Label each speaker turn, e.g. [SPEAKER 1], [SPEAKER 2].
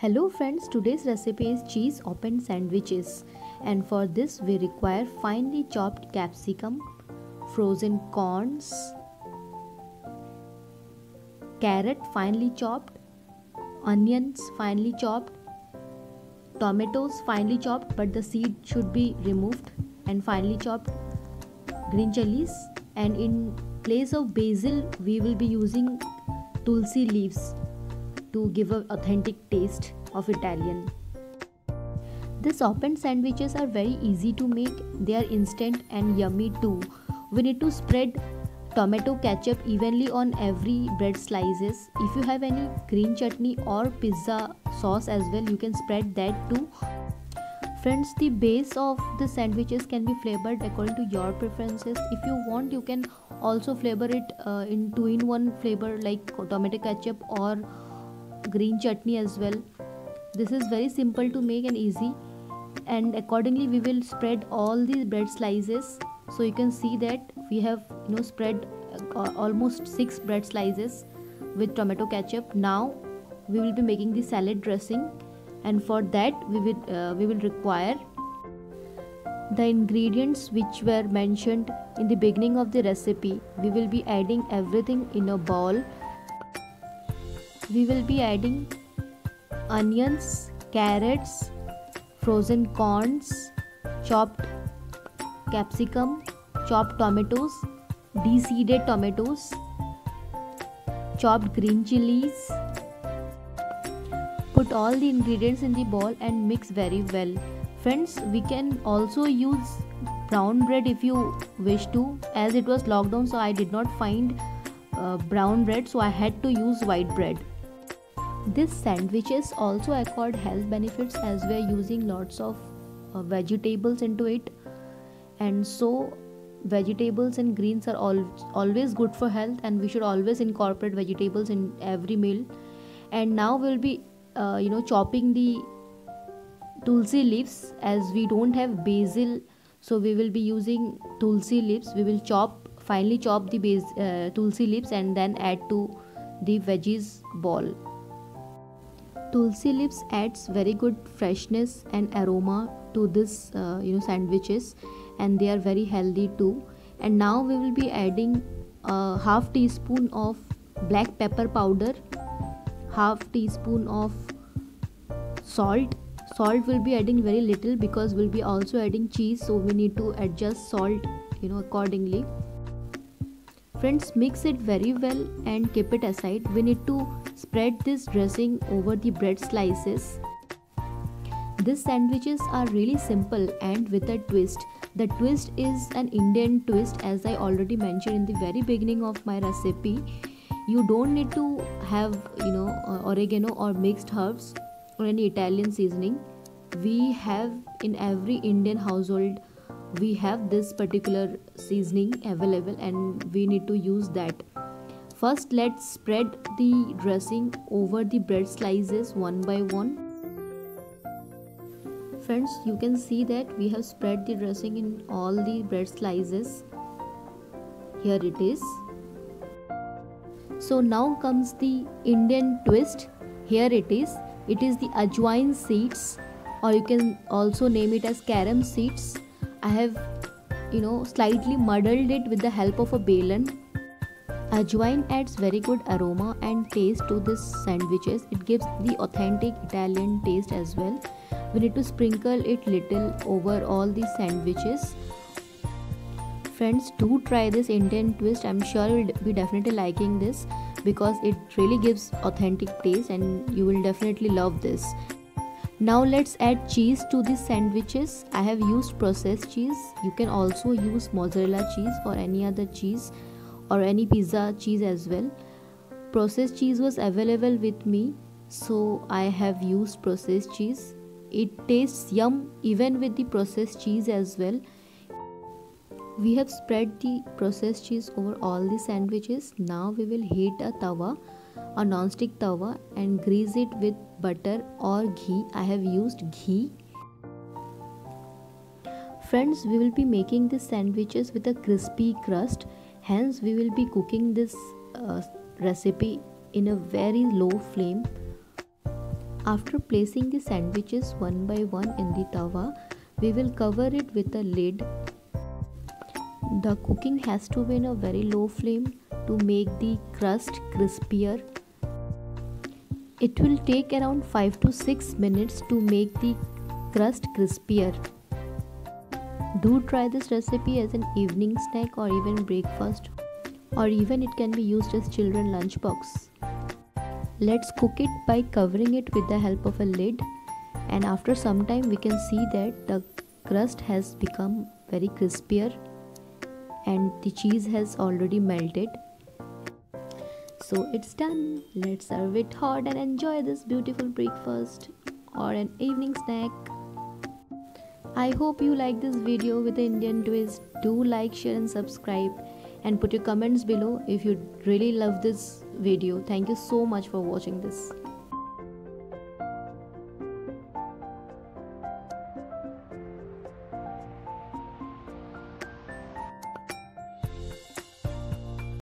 [SPEAKER 1] Hello friends, today's recipe is cheese open sandwiches, and for this we require finely chopped capsicum, frozen corns, carrot finely chopped, onions finely chopped, tomatoes finely chopped but the seed should be removed, and finely chopped green chilies, and in place of basil we will be using tulsi leaves to give an authentic taste of Italian. These open sandwiches are very easy to make. They are instant and yummy too. We need to spread tomato ketchup evenly on every bread slices. If you have any green chutney or pizza sauce as well, you can spread that too. Friends, the base of the sandwiches can be flavored according to your preferences. If you want, you can also flavor it in 2-in-1 flavor like tomato ketchup or green chutney as well. This is very simple to make and easy, and accordingly we will spread all the bread slices. So you can see that we have spread almost 6 bread slices with tomato ketchup. Now we will be making the salad dressing, and for that we will require the ingredients which were mentioned in the beginning of the recipe. We will be adding everything in a bowl. We will be adding onions, carrots, frozen corns, chopped capsicum, chopped tomatoes, de-seeded tomatoes, chopped green chilies. Put all the ingredients in the bowl and mix very well. Friends, we can also use brown bread if you wish to. As it was lockdown, so I did not find brown bread, so I had to use white bread. These sandwiches also accord health benefits as we are using lots of vegetables into it, and so vegetables and greens are always good for health, and we should always incorporate vegetables in every meal. And now we'll be chopping the tulsi leaves. As we don't have basil, so we will be using tulsi leaves. We will finely chop the tulsi leaves and then add to the veggies ball. Tulsi leaves adds very good freshness and aroma to this sandwiches, and they are very healthy too. And now we will be adding a half teaspoon of black pepper powder, half teaspoon of salt. Salt will be adding very little because we'll be also adding cheese, so we need to adjust salt accordingly. Friends, mix it very well and keep it aside. We need to spread this dressing over the bread slices. These sandwiches are really simple and with a twist. The twist is an Indian twist, as I already mentioned in the very beginning of my recipe. You don't need to have oregano or mixed herbs or any Italian seasoning. We have in every Indian household, we have this particular seasoning available, and we need to use that. First, let's spread the dressing over the bread slices one by one. Friends, you can see that we have spread the dressing in all the bread slices. Here it is. So now comes the Indian twist. Here it is. It is the ajwain seeds, or you can also name it as carom seeds. I have slightly muddled it with the help of a balan. Ajwain adds very good aroma and taste to this sandwiches. It gives the authentic Italian taste as well. We need to sprinkle it little over all the sandwiches. Friends, do try this Indian twist. I'm sure you'll be definitely liking this because it really gives authentic taste, and you will definitely love this. Now let's add cheese to these sandwiches. I have used processed cheese. You can also use mozzarella cheese or any other cheese or any pizza cheese as well. Processed cheese was available with me, so I have used processed cheese. It tastes yum even with the processed cheese as well. We have spread the processed cheese over all the sandwiches. Now we will heat a non-stick tawa, and grease it with butter or ghee. I have used ghee. Friends, we will be making these sandwiches with a crispy crust. Hence, we will be cooking this recipe in a very low flame. After placing the sandwiches one by one in the tawa, we will cover it with a lid. The cooking has to be in a very low flame to make the crust crispier. It will take around 5 to 6 minutes to make the crust crispier. Do try this recipe as an evening snack or even breakfast, or even it can be used as children lunchbox. Let's cook it by covering it with the help of a lid, and after some time we can see that the crust has become very crispier and the cheese has already melted. So it's done. Let's serve it hot and enjoy this beautiful breakfast or an evening snack. I hope you like this video with the Indian twist. Do like, share and subscribe, and put your comments below if you really love this video. Thank you so much for watching this.